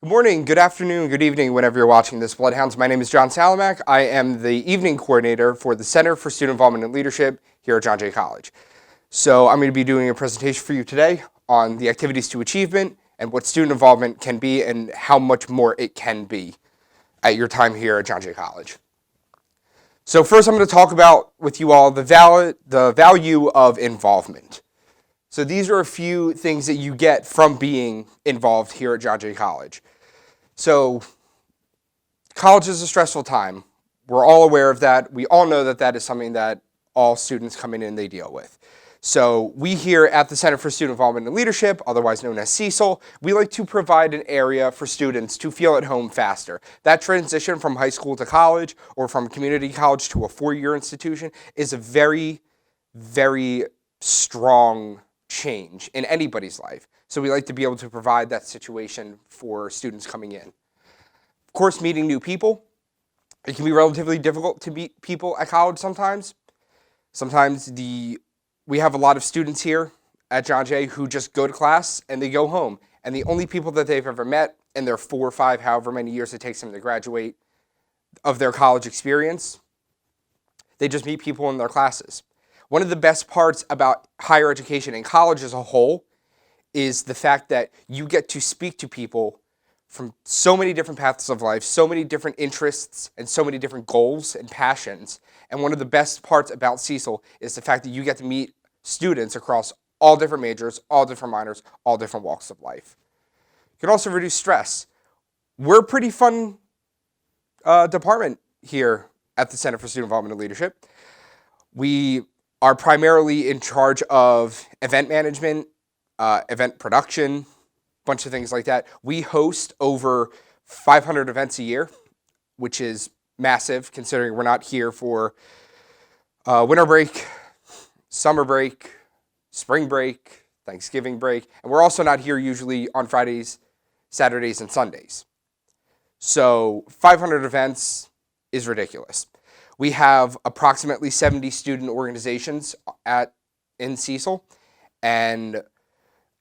Good morning, good afternoon, good evening, whenever you're watching this, Bloodhounds. My name is Jon Salamak. I am the evening coordinator for the Center for Student Involvement and Leadership here at John Jay College. So I'm going to be doing a presentation for you today on the activities to achievement and what student involvement can be and how much more it can be at your time here at John Jay College. So first I'm going to talk about with you all the value of involvement. So these are a few things that you get from being involved here at John Jay College. So college is a stressful time. We're all aware of that. We all know that that is something that all students coming in, they deal with. So we here at the Center for Student Involvement and Leadership, otherwise known as CECL, we like to provide an area for students to feel at home faster. That transition from high school to college or from community college to a four-year institution is a very, very strong change in anybody's life. So we like to be able to provide that situation for students coming in. Of course, meeting new people. It can be relatively difficult to meet people at college sometimes. Sometimes we have a lot of students here at John Jay who just go to class and they go home. And the only people that they've ever met in their 4 or 5, however many years it takes them to graduate of their college experience, they just meet people in their classes. One of the best parts about higher education and college as a whole is the fact that you get to speak to people from so many different paths of life, so many different interests, and so many different goals and passions. And one of the best parts about CECL is the fact that you get to meet students across all different majors, all different minors, all different walks of life. You can also reduce stress. We're a pretty fun department here at the Center for Student Involvement and Leadership. We are primarily in charge of event management, event production, bunch of things like that. We host over 500 events a year, which is massive considering we're not here for winter break, summer break, spring break, Thanksgiving break, and we're also not here usually on Fridays, Saturdays, and Sundays. So 500 events is ridiculous. We have approximately 70 student organizations in CECL, and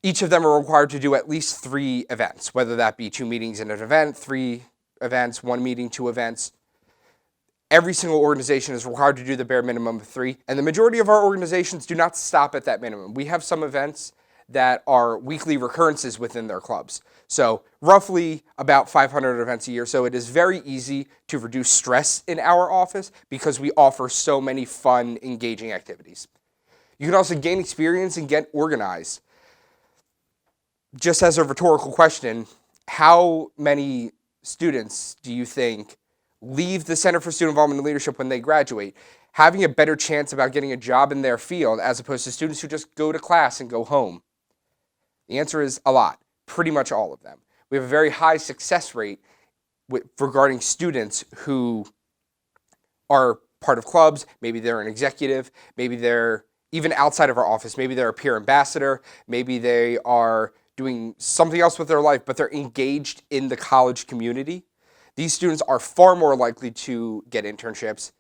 each of them are required to do at least 3 events, whether that be 2 meetings in an event, 3 events, 1 meeting, 2 events. Every single organization is required to do the bare minimum of 3, and the majority of our organizations do not stop at that minimum. We have some events that are weekly recurrences within their clubs. So roughly about 500 events a year. So it is very easy to reduce stress in our office because we offer so many fun, engaging activities. You can also gain experience and get organized. Just as a rhetorical question, how many students do you think leave the Center for Student Involvement and Leadership when they graduate, having a better chance about getting a job in their field as opposed to students who just go to class and go home? The answer is a lot, pretty much all of them. We have a very high success rate regarding students who are part of clubs. Maybe they're an executive, maybe they're even outside of our office, maybe they're a peer ambassador, maybe they are doing something else with their life, but they're engaged in the college community. These students are far more likely to get internships,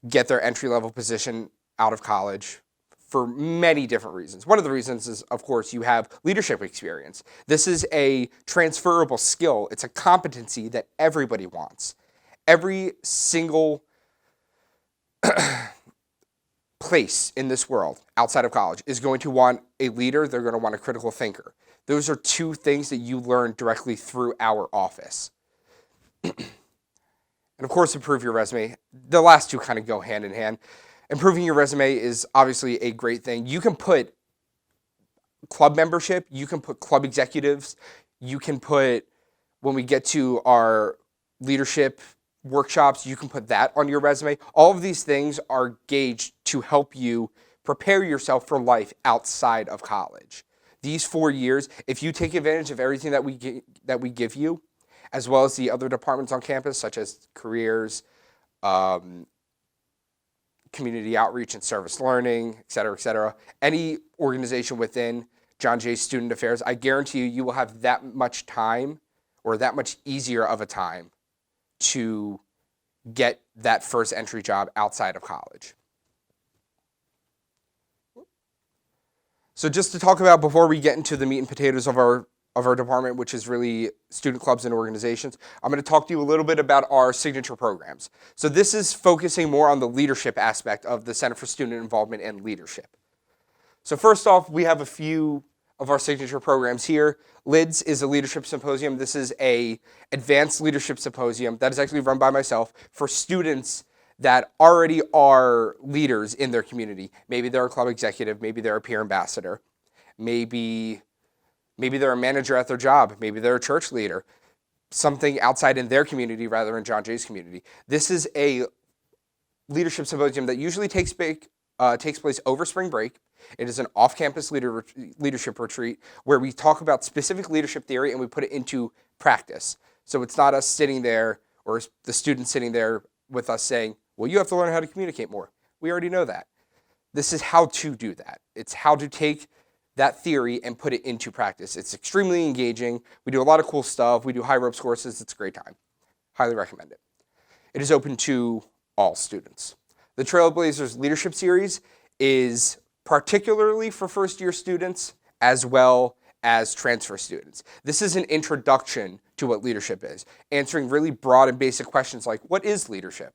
get their entry-level position out of college for many different reasons. One of the reasons is, of course, you have leadership experience. This is a transferable skill. It's a competency that everybody wants. Every single place in this world outside of college is going to want a leader. They're going to want a critical thinker. Those are 2 things that you learn directly through our office. And of course, improve your resume. The last 2 kind of go hand in hand. Improving your resume is obviously a great thing. You can put club membership, you can put club executives, you can put, when we get to our leadership workshops, you can put that on your resume. All of these things are gauged to help you prepare yourself for life outside of college. These 4 years, if you take advantage of everything that we give you, as well as the other departments on campus, such as careers, community outreach and service learning, et cetera, any organization within John Jay Student Affairs, I guarantee you will have that much time or that much easier of a time to get that first entry job outside of college. So just to talk about, before we get into the meat and potatoes of our of our department, which is really student clubs and organizations, I'm going to talk to you a little bit about our signature programs. So this is focusing more on the leadership aspect of the Center for Student Involvement and Leadership. So first off, we have a few of our signature programs here. LIDS is a leadership symposium. This is a advanced leadership symposium that is actually run by myself for students that already are leaders in their community. Maybe they're a club executive, maybe they're a peer ambassador, maybe they're a manager at their job, maybe they're a church leader, something outside in their community rather than John Jay's community. This is a leadership symposium that usually takes place over spring break. It is an off-campus leadership retreat where we talk about specific leadership theory and we put it into practice. So it's not us sitting there or the students sitting there with us saying, well, you have to learn how to communicate more. We already know that. This is how to do that. It's how to take that theory and put it into practice. It's extremely engaging. We do a lot of cool stuff. We do high ropes courses. It's a great time. Highly recommend it. It is open to all students. The Trailblazers Leadership Series is particularly for first-year students as well as transfer students. This is an introduction to what leadership is, answering really broad and basic questions like, what is leadership?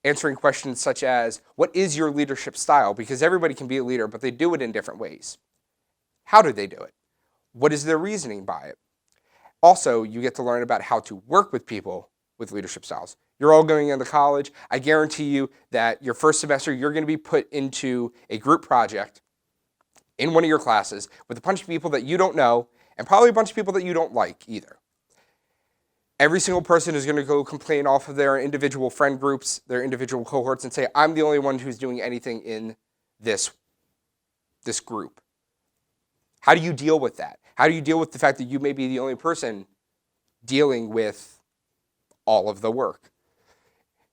Answering questions such as, what is your leadership style? Because everybody can be a leader, but they do it in different ways. How do they do it? What is their reasoning by it? Also, you get to learn about how to work with people with leadership styles. You're all going into college. I guarantee you that your first semester, you're going to be put into a group project in one of your classes with a bunch of people that you don't know and probably a bunch of people that you don't like either. Every single person is going to go complain off of their individual friend groups, their individual cohorts, and say, I'm the only one who's doing anything in this group. How do you deal with that? How do you deal with the fact that you may be the only person dealing with all of the work?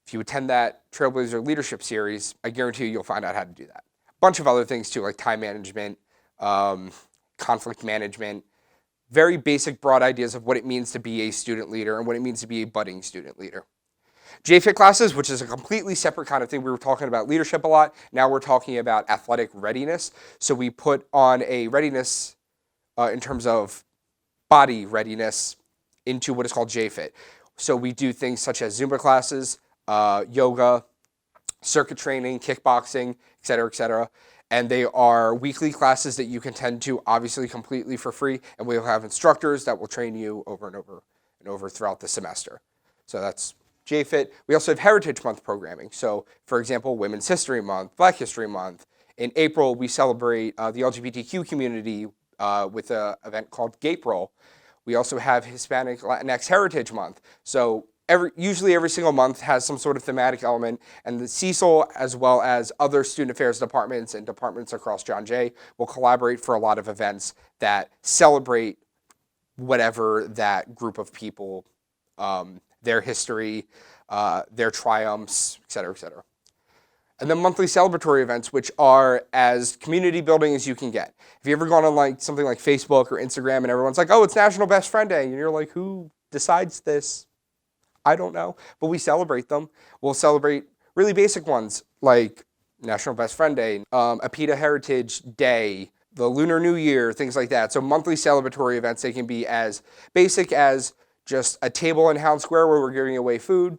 If you attend that Trailblazer Leadership Series, I guarantee you'll find out how to do that. A bunch of other things too, like time management, conflict management, very basic, broad ideas of what it means to be a student leader and what it means to be a budding student leader. JFIT classes, which is a completely separate kind of thing. We were talking about leadership a lot. Now we're talking about athletic readiness. So we put on a readiness in terms of body readiness into what is called JFIT. So we do things such as Zumba classes, yoga, circuit training, kickboxing, et cetera, and they are weekly classes that you can attend to, obviously completely for free, and we'll have instructors that will train you over and over and over throughout the semester. So that's JFIT. We also have Heritage Month programming. So, for example, Women's History Month, Black History Month. In April, we celebrate the LGBTQ community with an event called Gape Roll. We also have Hispanic Latinx Heritage Month. So usually every single month has some sort of thematic element, and the CECL, as well as other student affairs departments and departments across John Jay, will collaborate for a lot of events that celebrate whatever that group of people, their history, their triumphs, et cetera, et cetera. And then monthly celebratory events, which are as community building as you can get. Have you ever gone on like something like Facebook or Instagram and everyone's like, oh, it's National Best Friend Day, and you're like, who decides this? I don't know, but we celebrate them. We'll celebrate really basic ones like National Best Friend Day, a PETA Heritage Day, the Lunar New Year, things like that. So monthly celebratory events, they can be as basic as just a table in Hound Square where we're giving away food,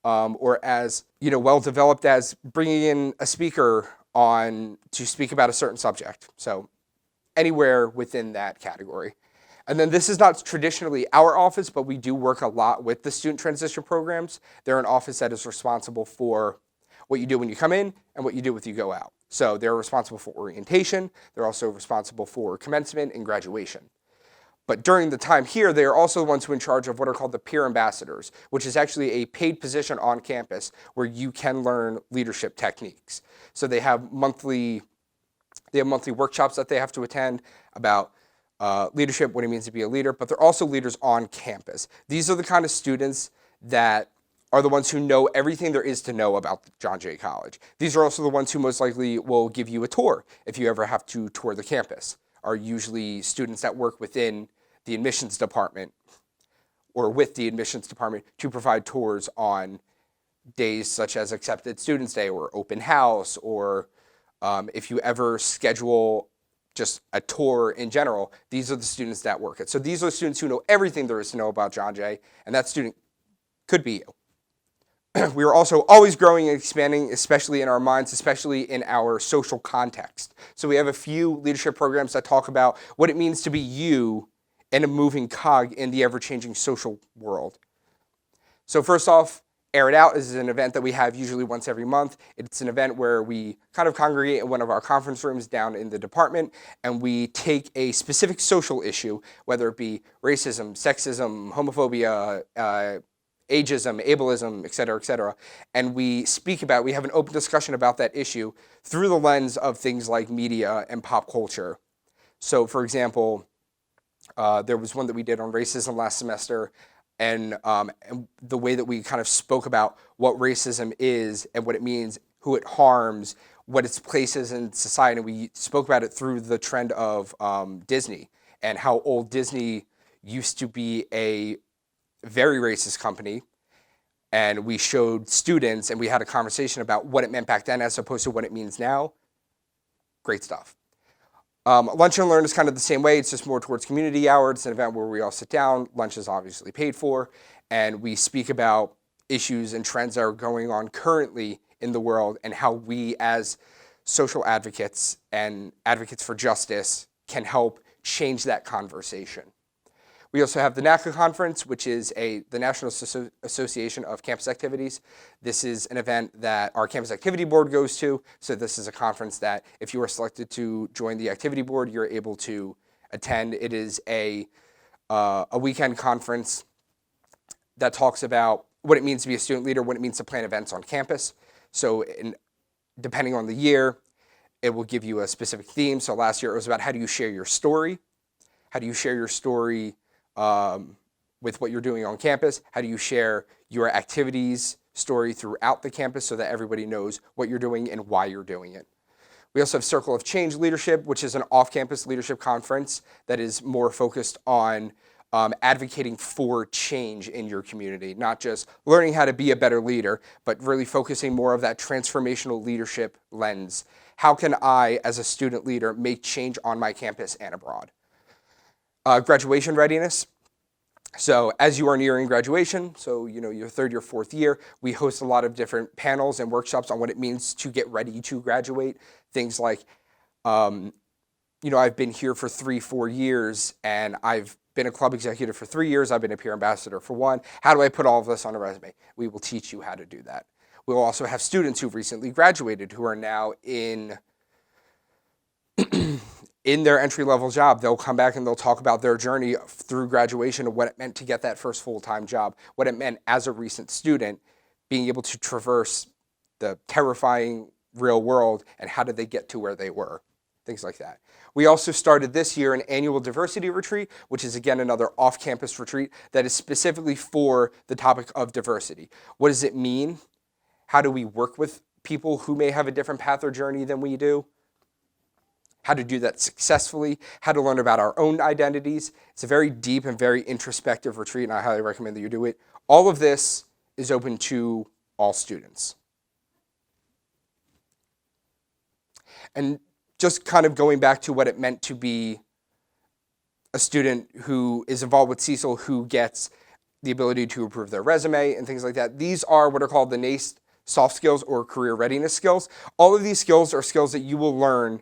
or as well developed as bringing in a speaker on to speak about a certain subject. So anywhere within that category. And then this is not traditionally our office, but we do work a lot with the student transition programs. They're an office that is responsible for what you do when you come in and what you do when you go out. So they're responsible for orientation. They're also responsible for commencement and graduation. But during the time here, they are also the ones who are in charge of what are called the peer ambassadors, which is actually a paid position on campus where you can learn leadership techniques. So they have monthly workshops that they have to attend about leadership, what it means to be a leader, but they're also leaders on campus. These are the kind of students that are the ones who know everything there is to know about John Jay College. These are also the ones who most likely will give you a tour if you ever have to tour the campus, are usually students that work within the admissions department or with the admissions department to provide tours on days such as Accepted Students Day or Open House, or if you ever schedule just a tour in general, these are the students that work it. So these are the students who know everything there is to know about John Jay, and that student could be you. We are also always growing and expanding, especially in our minds, especially in our social context. So we have a few leadership programs that talk about what it means to be you in a moving cog in the ever-changing social world. So first off, Air It Out is an event that we have usually once every month. It's an event where we kind of congregate in one of our conference rooms down in the department, and we take a specific social issue, whether it be racism, sexism, homophobia, ageism, ableism, et cetera, and we have an open discussion about that issue through the lens of things like media and pop culture. So for example, there was one that we did on racism last semester, and the way that we kind of spoke about what racism is and what it means, who it harms, what its place is in society. And we spoke about it through the trend of Disney and how old Disney used to be a very racist company. And we showed students and we had a conversation about what it meant back then as opposed to what it means now. Great stuff. Lunch and Learn is kind of the same way. It's just more towards community hour. It's an event where we all sit down. Lunch is obviously paid for. And we speak about issues and trends that are going on currently in the world and how we as social advocates and advocates for justice can help change that conversation. We also have the NACA conference, which is the National Association of Campus Activities. This is an event that our campus activity board goes to. So this is a conference that if you are selected to join the activity board, you're able to attend. It is a weekend conference that talks about what it means to be a student leader, what it means to plan events on campus. So depending on the year, it will give you a specific theme. So last year it was about how do you share your story? How do you share your story with what you're doing on campus? How do you share your activities story throughout the campus so that everybody knows what you're doing and why you're doing it? We also have Circle of Change Leadership, which is an off-campus leadership conference that is more focused on advocating for change in your community, not just learning how to be a better leader, but really focusing more of that transformational leadership lens. How can I, as a student leader, make change on my campus and abroad? Graduation readiness. So as you are nearing graduation, so your third year, fourth year, we host a lot of different panels and workshops on what it means to get ready to graduate. Things like, I've been here for 3-4 years and I've been a club executive for 3 years. I've been a peer ambassador for 1. How do I put all of this on a resume? We will teach you how to do that. We'll also have students who've recently graduated who are now in their entry-level job. They'll come back and they'll talk about their journey through graduation and what it meant to get that first full-time job, what it meant as a recent student, being able to traverse the terrifying real world, and how did they get to where they were, things like that. We also started this year an annual diversity retreat, which is again another off-campus retreat that is specifically for the topic of diversity. What does it mean? How do we work with people who may have a different path or journey than we do? How to do that successfully, how to learn about our own identities. It's a very deep and very introspective retreat, and I highly recommend that you do it. All of this is open to all students. And just kind of going back to what it meant to be a student who is involved with Cecil, who gets the ability to improve their resume and things like that. These are what are called the NACE soft skills or career readiness skills. All of these skills are skills that you will learn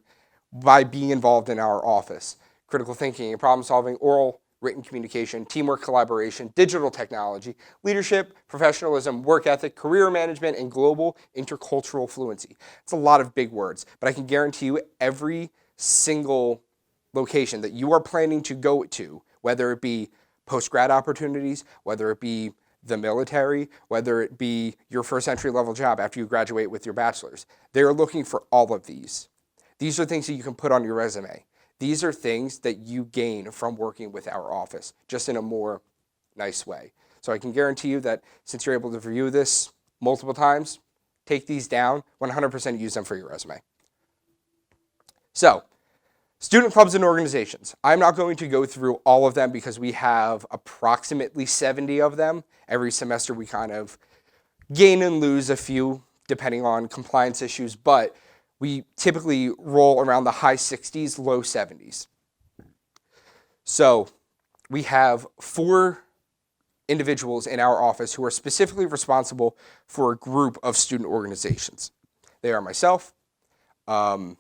by being involved in our office. Critical thinking and problem solving, oral, written communication, teamwork, collaboration, digital technology, leadership, professionalism, work ethic, career management, and global intercultural fluency. It's a lot of big words, but I can guarantee you every single location that you are planning to go to, whether it be post-grad opportunities, whether it be the military, whether it be your first entry-level job after you graduate with your bachelor's, they're looking for all of these. These are things that you can put on your resume. These are things that you gain from working with our office, just in a more nice way. So I can guarantee you that since you're able to review this multiple times, take these down, 100% use them for your resume. So, student clubs and organizations. I'm not going to go through all of them because we have approximately 70 of them. Every semester we kind of gain and lose a few depending on compliance issues, but we typically roll around the high 60s, low 70s. So we have 4 individuals in our office who are specifically responsible for a group of student organizations. They are myself, Jon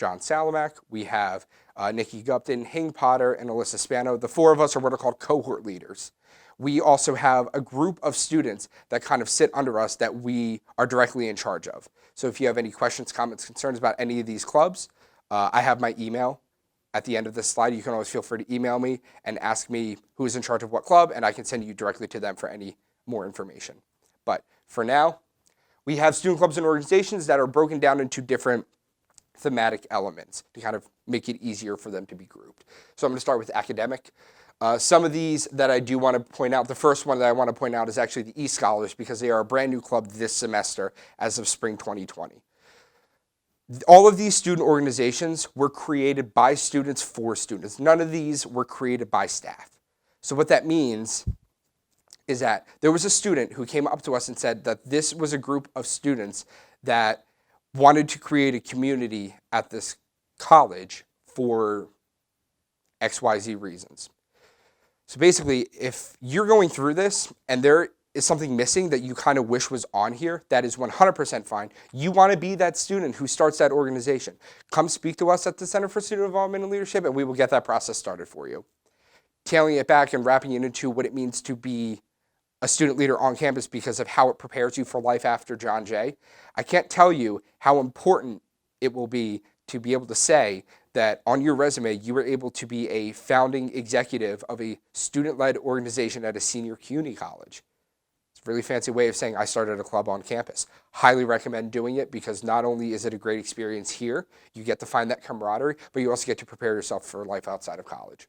Salamak, we have Nikki Gupton, Hing Potter, and Alyssa Spano. The 4 of us are what are called cohort leaders. We also have a group of students that kind of sit under us that we are directly in charge of. So if you have any questions, comments, concerns about any of these clubs, I have my email at the end of this slide. You can always feel free to email me and ask me who is in charge of what club, and I can send you directly to them for any more information. But for now, we have student clubs and organizations that are broken down into different thematic elements to kind of make it easier for them to be grouped. So I'm going to start with academic. Some of these that I do want to point out, the first one that I want to point out is actually the E-Scholars, because they are a brand new club this semester as of spring 2020. All of these student organizations were created by students for students. None of these were created by staff. So what that means is that there was a student who came up to us and said that this was a group of students that wanted to create a community at this college for XYZ reasons. So basically, if you're going through this and there is something missing that you kind of wish was on here, that is 100% fine. You want to be that student who starts that organization. Come speak to us at the Center for Student Involvement and Leadership, and we will get that process started for you. Tailing it back and wrapping it into what it means to be a student leader on campus because of how it prepares you for life after John Jay. I can't tell you how important it will be to be able to say that on your resume, you were able to be a founding executive of a student-led organization at a senior community college. It's a really fancy way of saying I started a club on campus. Highly recommend doing it because not only is it a great experience here, you get to find that camaraderie, but you also get to prepare yourself for life outside of college.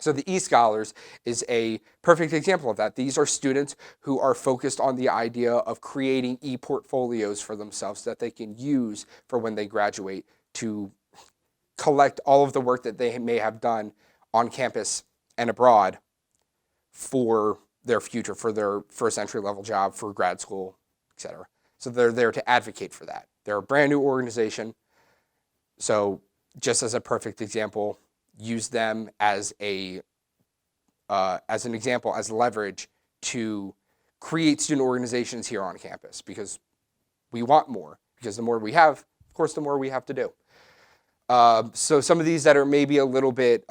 So the E-Scholars is a perfect example of that. These are students who are focused on the idea of creating e-portfolios for themselves that they can use for when they graduate to collect all of the work that they may have done on campus and abroad for their future, for their first entry-level job, for grad school, etc. So they're there to advocate for that. They're a brand new organization. So just as a perfect example, use them as an example, as leverage to create student organizations here on campus because we want more. Because the more we have, of course, the more we have to do. So some of these that are maybe a little bit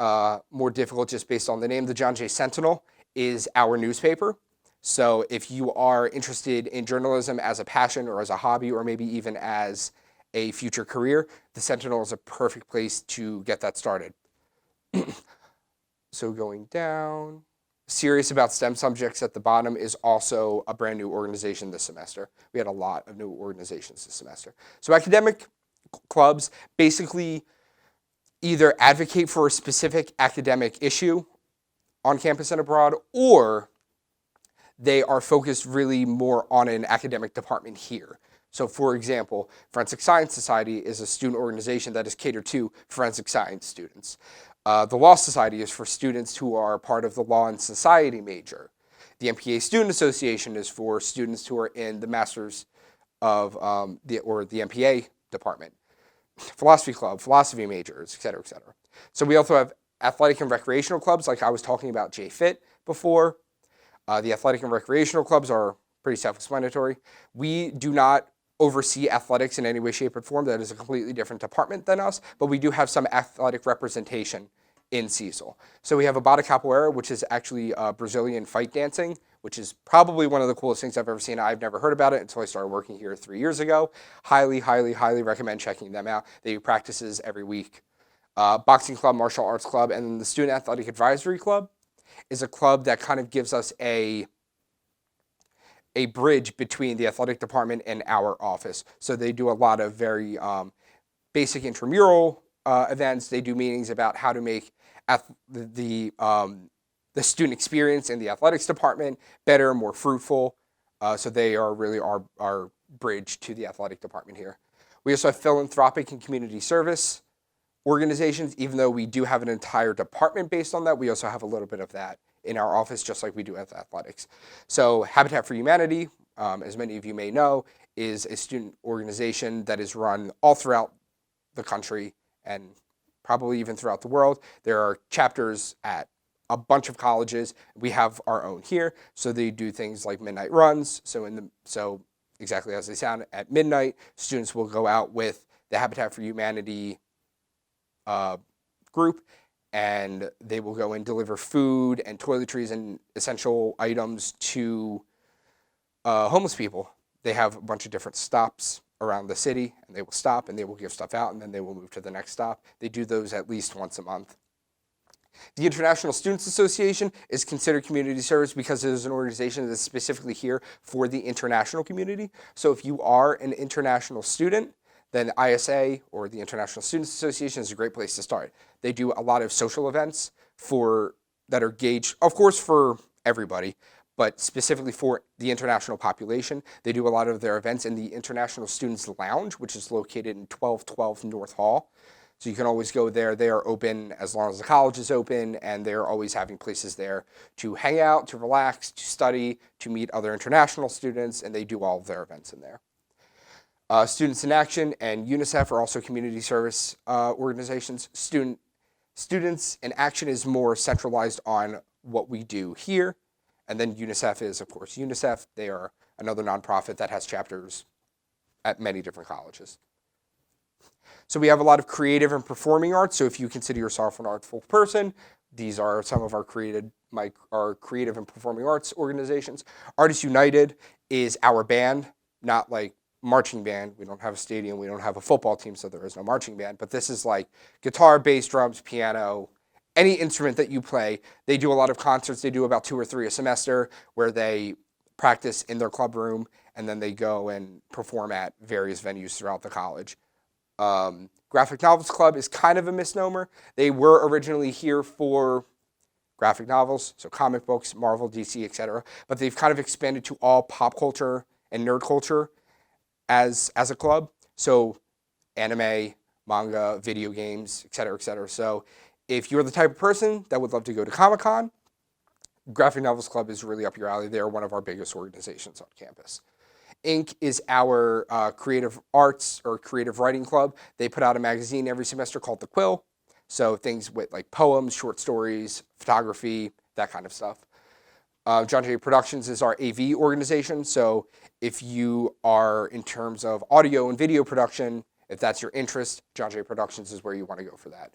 more difficult just based on the name, the John Jay Sentinel is our newspaper. So if you are interested in journalism as a passion or as a hobby or maybe even as a future career, the Sentinel is a perfect place to get that started. So going down, Serious About STEM Subjects at the bottom is also a brand new organization this semester. We had a lot of new organizations this semester. So academic clubs basically either advocate for a specific academic issue on campus and abroad, or they are focused really more on an academic department here. So for example, Forensic Science Society is a student organization that is catered to forensic science students. The Law Society is for students who are part of the Law and Society major. The MPA Student Association is for students who are in the Masters of the MPA department. Philosophy Club, philosophy majors, et cetera, et cetera. So we also have athletic and recreational clubs, like I was talking about JFit before. The athletic and recreational clubs are pretty self-explanatory. We do not oversee athletics in any way, shape, or form. That is a completely different department than us, but we do have some athletic representation in Cecil. So we have Abada Capoeira, which is actually Brazilian fight dancing, which is probably one of the coolest things I've ever seen. I've never heard about it until I started working here 3 years ago. Highly, highly, highly recommend checking them out. They do practices every week. Boxing Club, Martial Arts Club, and then the Student Athletic Advisory Club is a club that kind of gives us a bridge between the athletic department and our office. So they do a lot of very basic intramural events. They do meetings about how to make the student experience in the athletics department better, more fruitful. So they are really our bridge to the athletic department here. We also have philanthropic and community service organizations. Even though we do have an entire department based on that, we also have a little bit of that in our office, just like we do with athletics. So Habitat for Humanity, as many of you may know, is a student organization that is run all throughout the country and probably even throughout the world. There are chapters at a bunch of colleges. We have our own here, so they do things like midnight runs. So exactly as they sound, at midnight, students will go out with the Habitat for Humanity group, and they will go and deliver food and toiletries and essential items to homeless people. They have a bunch of different stops around the city, and they will stop and they will give stuff out, and then they will move to the next stop. They do those at least once a month. The International Students Association is considered community service because it is an organization that is specifically here for the international community. So if you are an international student, then ISA, or the International Students Association, is a great place to start. They do a lot of social events that are gauged, of course, for everybody, but specifically for the international population. They do a lot of their events in the International Students Lounge, which is located in 1212 North Hall. So you can always go there. They are open as long as the college is open, and they're always having places there to hang out, to relax, to study, to meet other international students, and they do all of their events in there. Students in Action and UNICEF are also community service organizations. Students in Action is more centralized on what we do here, and then UNICEF is, of course, UNICEF. They are another nonprofit that has chapters at many different colleges. So we have a lot of creative and performing arts. So if you consider yourself an artful person, these are some of our creative and performing arts organizations. Artists United is our band, not like marching band. We don't have a stadium. We don't have a football team, so there is no marching band. But this is like guitar, bass, drums, piano, any instrument that you play. They do a lot of concerts. They do about 2 or 3 a semester where they practice in their club room, and then they go and perform at various venues throughout the college. Graphic Novels Club is kind of a misnomer. They were originally here for graphic novels, so comic books, Marvel, DC, etc. But they've kind of expanded to all pop culture and nerd culture as a club. So anime, manga, video games, etc., etc. So if you're the type of person that would love to go to Comic-Con, Graphic Novels Club is really up your alley. They're one of our biggest organizations on campus. Inc. is our creative arts or creative writing club. They put out a magazine every semester called The Quill. So things with like poems, short stories, photography, that kind of stuff. Jon Jay Productions is our AV organization. So if you are in terms of audio and video production, if that's your interest, Jon Jay Productions is where you want to go for that.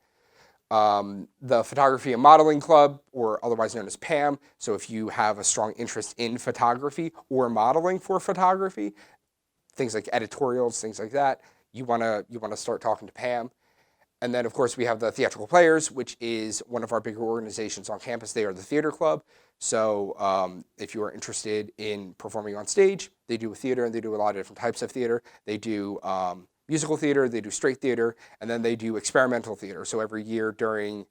The Photography and Modeling Club, or otherwise known as PAM. So if you have a strong interest in photography or modeling for photography, things like editorials, things like that, you want to start talking to PAM. And then, of course, we have the Theatrical Players, which is one of our bigger organizations on campus. They are the theater club. So if you are interested in performing on stage, they do a theater, and they do a lot of different types of theater. They do musical theater, they do straight theater, and then they do experimental theater. So every year during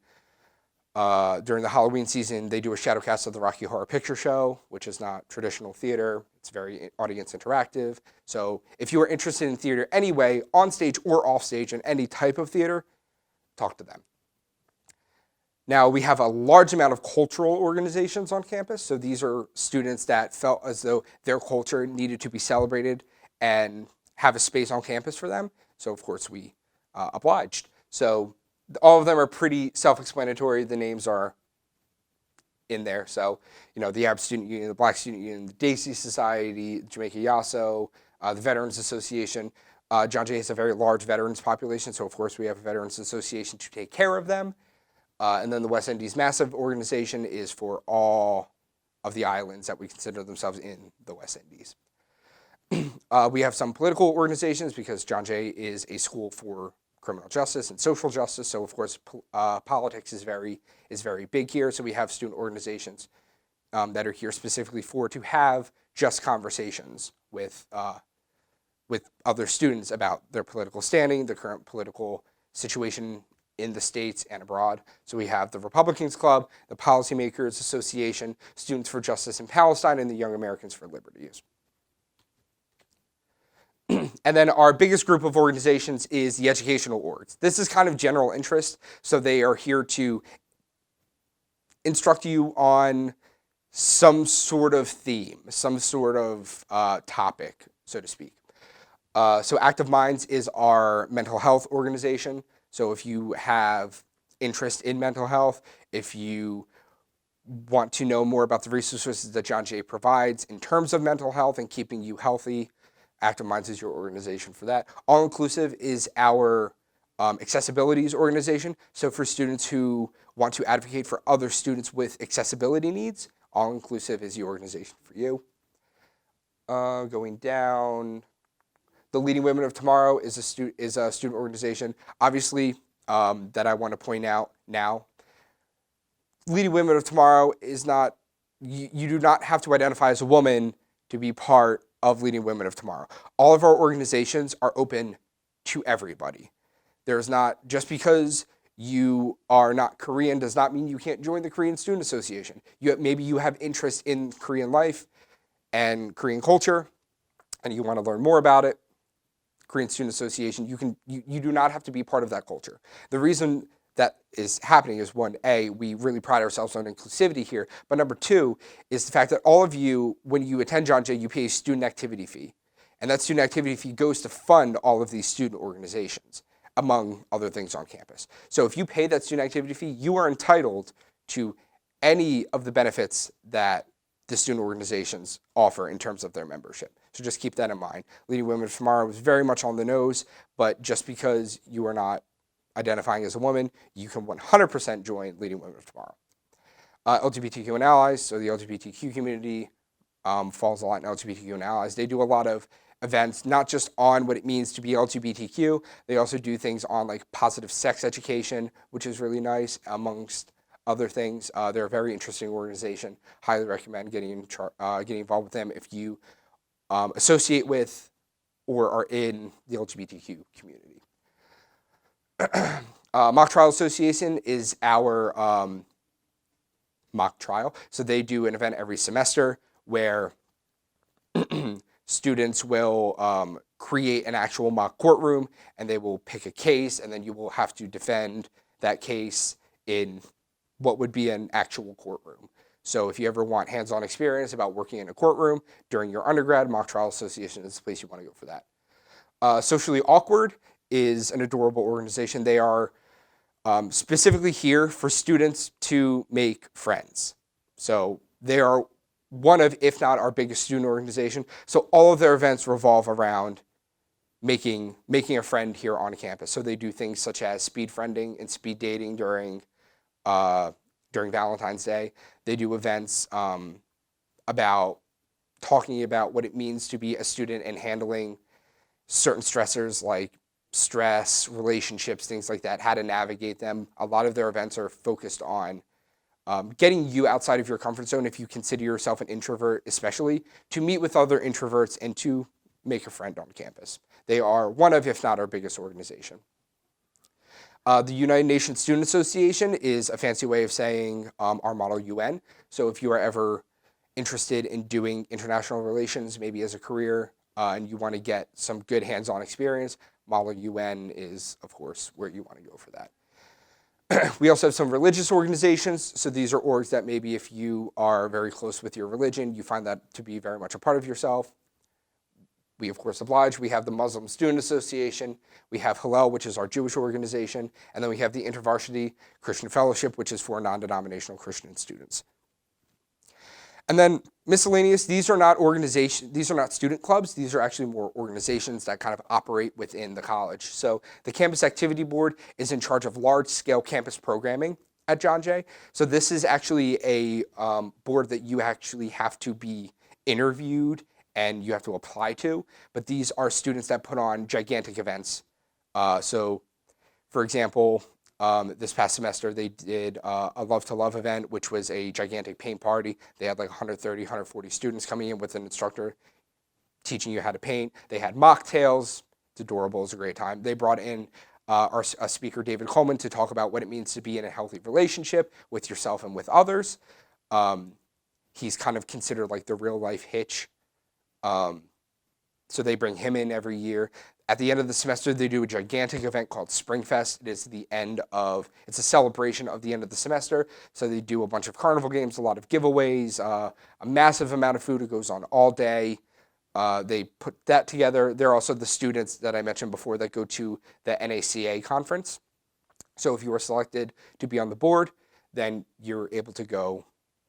the Halloween season, they do a shadowcast of the Rocky Horror Picture Show, which is not traditional theater. It's very audience interactive. So if you are interested in theater anyway, on stage or off stage, in any type of theater, talk to them. Now, we have a large amount of cultural organizations on campus. So these are students that felt as though their culture needed to be celebrated and have a space on campus for them. So, of course, we obliged. So all of them are pretty self-explanatory. The names are in there. So, the Arab Student Union, the Black Student Union, the Daisy Society, Jamaica Yasso, the Veterans Association. Jon Jay has a very large veterans population, so of course we have a Veterans Association to take care of them. And then the West Indies Massive Organization is for all of the islands that we consider themselves in the West Indies. We have some political organizations because Jon Jay is a school for criminal justice and social justice. So of course, politics is very big here. So we have student organizations that are here specifically to have just conversations with other students about their political standing, the current political situation in the States and abroad. So we have the Republicans Club, the Policymakers Association, Students for Justice in Palestine, and the Young Americans for Liberty. And then our biggest group of organizations is the educational orgs. This is kind of general interest, so they are here to instruct you on some sort of theme, some sort of topic, so to speak. So Active Minds is our mental health organization. So if you have interest in mental health, if you want to know more about the resources that John Jay provides in terms of mental health and keeping you healthy, Active Minds is your organization for that. All Inclusive is our accessibilities organization. So for students who want to advocate for other students with accessibility needs, All Inclusive is the organization for you. Going down, the Leading Women of Tomorrow is a student organization. Obviously, that I want to point out now. Leading Women of Tomorrow is not, you do not have to identify as a woman to be part of Leading Women of Tomorrow. All of our organizations are open to everybody. There's not, just because you are not Korean does not mean you can't join the Korean Student Association. Maybe you have interest in Korean life and Korean culture, and you want to learn more about it. Korean Student Association, you do not have to be part of that culture. The reason that is happening is, one, A, we really pride ourselves on inclusivity here, but number two is the fact that all of you, when you attend John Jay, you pay a student activity fee. And that student activity fee goes to fund all of these student organizations, among other things on campus. So if you pay that student activity fee, you are entitled to any of the benefits that the student organizations offer in terms of their membership. So just keep that in mind. Leading Women of Tomorrow is very much on the nose, but just because you are not identifying as a woman, you can 100% join Leading Women of Tomorrow. LGBTQ and Allies, so the LGBTQ community falls a lot in LGBTQ and Allies. They do a lot of events, not just on what it means to be LGBTQ, they also do things on like positive sex education, which is really nice, amongst other things. They're a very interesting organization. Highly recommend getting involved with them if you associate with or are in the LGBTQ community. Mock Trial Association is our mock trial. So they do an event every semester where students will create an actual mock courtroom, and they will pick a case, and then you will have to defend that case in what would be an actual courtroom. So if you ever want hands-on experience about working in a courtroom during your undergrad, Mock Trial Association is the place you want to go for that. Socially Awkward is an adorable organization. They are specifically here for students to make friends. So they are one of, if not our biggest student organization. So all of their events revolve around making a friend here on campus. So they do things such as speed friending and speed dating during Valentine's Day. They do events about talking about what it means to be a student and handling certain stressors like stress, relationships, things like that, how to navigate them. A lot of their events are focused on getting you outside of your comfort zone, if you consider yourself an introvert especially, to meet with other introverts and to make a friend on campus. They are one of, if not our biggest organization. The United Nations Student Association is a fancy way of saying our model UN. So if you are ever interested in doing international relations, maybe as a career, and you want to get some good hands-on experience, Model UN is, of course, where you want to go for that. We also have some religious organizations. So these are orgs that maybe if you are very close with your religion, you find that to be very much a part of yourself. We, of course, oblige. We have the Muslim Student Association. We have Hillel, which is our Jewish organization. And then we have the InterVarsity Christian Fellowship, which is for non-denominational Christian students. And then miscellaneous, these are not student clubs. These are actually more organizations that kind of operate within the college. So the Campus Activity Board is in charge of large-scale campus programming at John Jay. So this is actually a board that you actually have to be interviewed and you have to apply to. But these are students that put on gigantic events. So, for example, this past semester, they did a Love to Love event, which was a gigantic paint party. They had like 130, 140 students coming in with an instructor teaching you how to paint. They had mocktails. It's adorable. It was a great time. They brought in our speaker, David Coleman, to talk about what it means to be in a healthy relationship with yourself and with others. He's kind of considered like the real life Hitch. So they bring him in every year. At the end of the semester, they do a gigantic event called Springfest. It's a celebration of the end of the semester. So they do a bunch of carnival games, a lot of giveaways, a massive amount of food. It goes on all day. They put that together. They're also the students that I mentioned before that go to the NACA conference. So if you were selected to be on the board, then you're able to go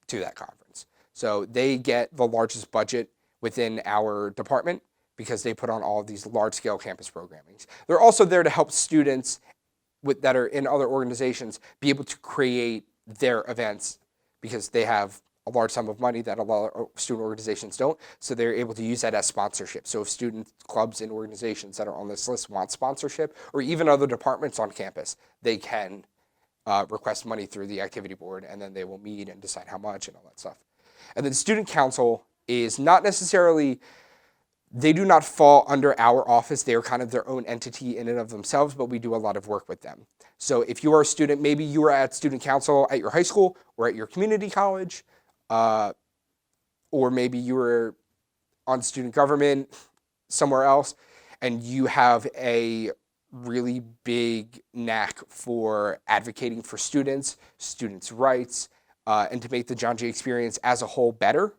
to that conference. So they get the largest budget within our department because they put on all of these large-scale campus programmings. They're also there to help students that are in other organizations be able to create their events because they have a large sum of money that a lot of student organizations don't. So they're able to use that as sponsorship. So if student clubs and organizations that are on this list want sponsorship, or even other departments on campus, they can request money through the activity board, and then they will meet and decide how much and all that stuff. And then student council is not necessarily, they do not fall under our office. They are kind of their own entity in and of themselves, but we do a lot of work with them. So if you are a student, maybe you are at student council at your high school or at your community college, or maybe you were on student government somewhere else, and you have a really big knack for advocating for students' rights, and to make the John Jay experience as a whole better,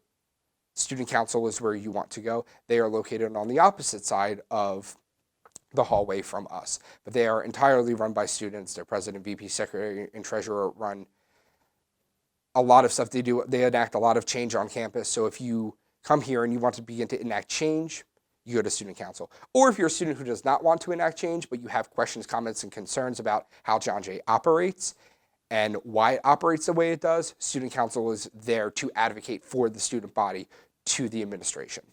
student council is where you want to go. They are located on the opposite side of the hallway from us, but they are entirely run by students. Their president, VP, secretary, and treasurer run a lot of stuff. They enact a lot of change on campus. So if you come here and you want to begin to enact change, you go to student council. Or if you're a student who does not want to enact change, but you have questions, comments, and concerns about how John Jay operates and why it operates the way it does, student council is there to advocate for the student body to the administration.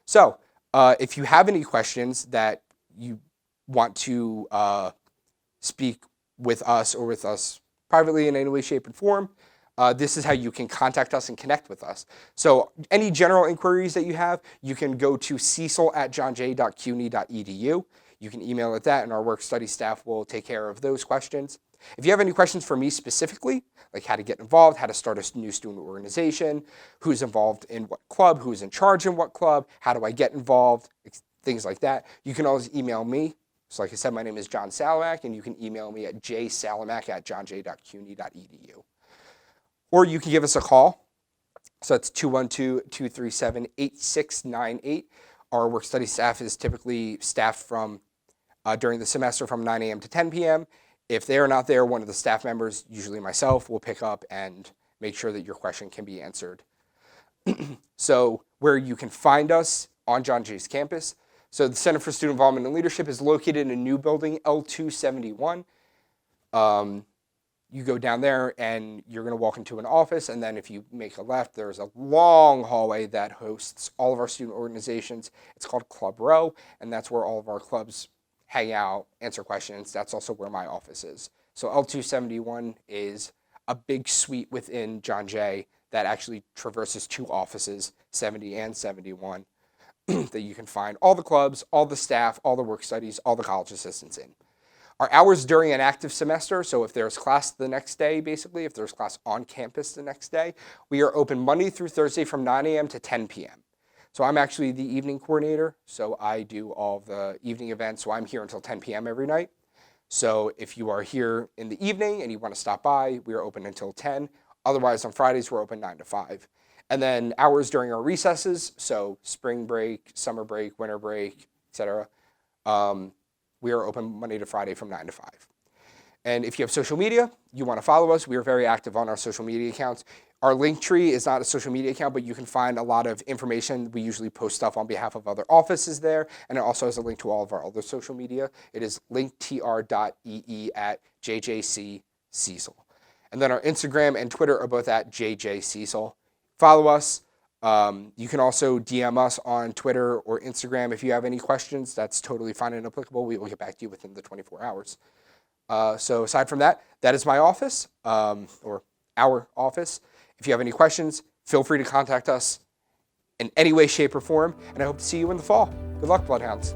So if you have any questions that you want to speak with us or with us privately in any way, shape, and form, this is how you can contact us and connect with us. So any general inquiries that you have, you can go to cecil@johnjay.cuny.edu. You can email at that, and our work study staff will take care of those questions. If you have any questions for me specifically, like how to get involved, how to start a new student organization, who's involved in what club, who's in charge in what club, how do I get involved, things like that, you can always email me. So like I said, my name is Jon Salamak, and you can email me at jsalamak@johnjay.cuny.edu. Or you can give us a call. So it's 212-237-8698. Our work study staff is typically staffed from during the semester from 9 a.m. to 10 p.m. If they are not there, one of the staff members, usually myself, will pick up and make sure that your question can be answered. So where you can find us on John Jay's campus. So the Center for Student Involvement and Leadership is located in a new building, L271. You go down there and you're going to walk into an office, and then if you make a left, there's a long hallway that hosts all of our student organizations. It's called Club Row, and that's where all of our clubs hang out, answer questions. That's also where my office is. So L271 is a big suite within John Jay that actually traverses two offices, 70 and 71, that you can find all the clubs, all the staff, all the work studies, all the college assistants in. Our hours during an active semester, so if there's class the next day, basically, if there's class on campus the next day, we are open Monday through Thursday from 9 a.m. to 10 p.m. So I'm actually the evening coordinator, so I do all the evening events, so I'm here until 10 p.m. every night. So if you are here in the evening and you want to stop by, we are open until 10. Otherwise, on Fridays, we're open 9 to 5. And then hours during our recesses, so spring break, summer break, winter break, etc., we are open Monday to Friday from 9 to 5. And if you have social media, you want to follow us, we are very active on our social media accounts. Our Linktree is not a social media account, but you can find a lot of information. We usually post stuff on behalf of other offices there, and it also has a link to all of our other social media. It is linktr.ee@jjccecil. And then our Instagram and Twitter are both at jjcecil. Follow us. You can also DM us on Twitter or Instagram if you have any questions. That's totally fine and applicable. We will get back to you within the 24 hours. So aside from that, that is my office, or our office. If you have any questions, feel free to contact us in any way, shape, or form, and I hope to see you in the fall. Good luck, Bloodhounds.